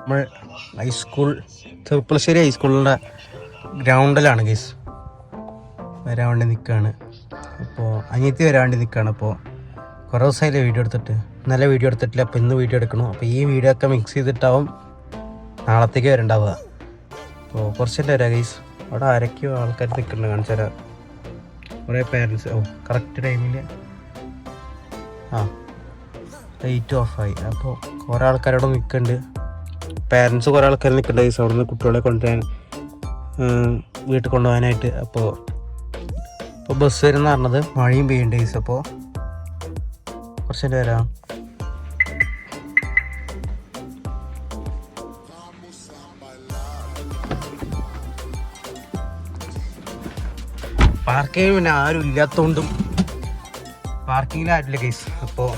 നമ്മൾ high school Cherpulassery ഹൈസ്കൂളിൻ്റെ ഗ്രൗണ്ടിലാണ് guys. വരാൻ വേണ്ടി നിൽക്കുകയാണ്. അപ്പോൾ അനിയത്തി വരാൻ വേണ്ടി നിൽക്കുകയാണ്. അപ്പോൾ കുറേ ദിവസമായില്ലേ വീഡിയോ എടുത്തിട്ട്. ഇന്നലെ വീഡിയോ എടുത്തിട്ടില്ല, അപ്പോൾ ഇന്ന് വീഡിയോ എടുക്കണം. അപ്പോൾ ഈ വീഡിയോ ഒക്കെ മിക്സ് ചെയ്തിട്ടാവും നാളത്തേക്ക് വരണ്ടാവുക. അപ്പോൾ കുറച്ചല്ലേ വരാം ഗൈസ്. അവിടെ ആരൊക്കെയോ ആൾക്കാർ നിൽക്കുന്നുണ്ട്, കാണിച്ചു തരാം. കുറേ പാരൻസ്. കറക്റ്റ് ടൈമിൽ ലൈറ്റ് ഓഫായി. അപ്പോൾ കുറേ ആൾക്കാരവിടെ നിൽക്കുന്നുണ്ട്. പാരൻസ് കുറേ ആൾക്കാർ നിൽക്കുന്നുണ്ട് ഗൈസ്. അവിടെ നിന്ന് കുട്ടികളെ കൊണ്ടുവരാൻ, വീട്ടിൽ കൊണ്ടുപോകാനായിട്ട്. അപ്പോൾ ബസ് വരുന്ന പറഞ്ഞത് മഴയും പെയ്യുന്നുണ്ട് ഗൈസ്. അപ്പോൾ കുറച്ചല്ലേ വരാം. പാർക്കിങ്ങിൽ പിന്നെ ആരും ഇല്ലാത്തതുകൊണ്ടും പാർക്കിങ്ങിൽ ആരില്ല കേസ്. അപ്പോൾ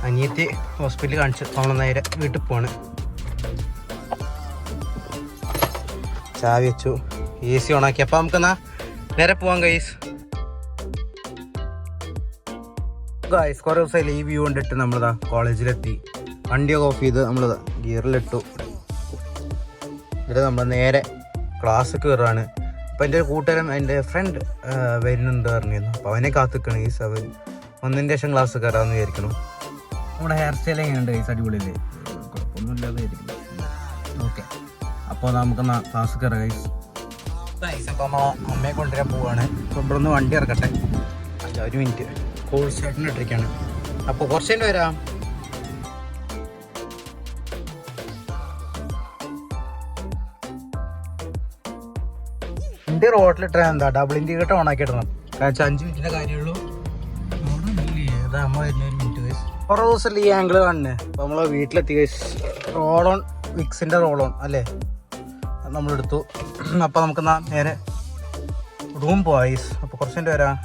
അനിയത്തി ഹോസ്പിറ്റലിൽ കാണിച്ച് നമ്മൾ നേരെ വീട്ടിൽ പോവാണ്. ചാവി വെച്ചു, AC ഓണാക്കി. അപ്പോൾ നമുക്കെന്നാ നേരെ പോവാം ഗൈസ്. കുറേ ദിവസമായില്ല ഈ വ്യൂ കണ്ടിട്ട് നമ്മളിതാ കോളേജിലെത്തി. വണ്ടിയൊക്കെ ഓഫ് ചെയ്ത് നമ്മളിതാ ഗിയറിലിട്ടു. എന്നിട്ട് നമ്മൾ നേരെ ക്ലാസ് കയറുകയാണ്. അപ്പോൾ എൻ്റെ ഒരു കൂട്ടുകാരൻ, എൻ്റെ ഫ്രണ്ട് വരുന്നുണ്ട് പറഞ്ഞിരുന്നു. അപ്പോൾ അവനെ കാത്തിക്കണം ഗൈസ്. അവൻ ഒന്നിൻ്റെ ശേഷം ക്ലാസ് കയറാമെന്ന് വിചാരിക്കണം. നമ്മുടെ ഹെയർ സ്റ്റൈൽ എങ്ങനെയുണ്ട് ഗൈസ്? അടിപൊളിയല്ലേ? കുഴപ്പമൊന്നുമില്ലാതെ ആയിരിക്കും. ഓക്കെ, അപ്പോൾ നമുക്ക് ക്ലാസ് കയറാം ഗൈസ്. അപ്പോൾ നമ്മൾ അമ്മയെ കൊണ്ടുവരാൻ പോവുകയാണ്. അപ്പോൾ ഇവിടെ നിന്ന് വണ്ടി ഇറക്കട്ടെ. അല്ല, ഒരു മിനിറ്റ്, കോൾ സ്റ്റാർട്ടിന് ഇട്ടിരിക്കുകയാണ്. അപ്പോൾ കുറച്ച് കഴിഞ്ഞ് വരാം. വണ്ടി റോഡിലിട്ടാ എന്താ ഡബിൾ ഇൻഡിക്കേറ്റർ ഓണാക്കി ഇടണം. കാരണം 5 മിനിറ്റിൻ്റെ കാര്യമുള്ളൂ. അതാ അമ്മ വരുന്ന 1 മിനിറ്റ് ഗൈസ്. കുറേ ദിവസമല്ലേ ഈ ആംഗിൾ കാണുന്നത്. അപ്പോൾ നമ്മൾ വീട്ടിലെത്തി ഗൈസ്. റോളോൺ, വിക്സിൻ്റെ റോളോൺ അല്ലേ, നമ്മളെടുത്തു. അപ്പോൾ നമുക്ക് നേരെ റൂം പോവാം ഗൈസ്. അപ്പോൾ കുറച്ച് കഴിഞ്ഞ് വരാം.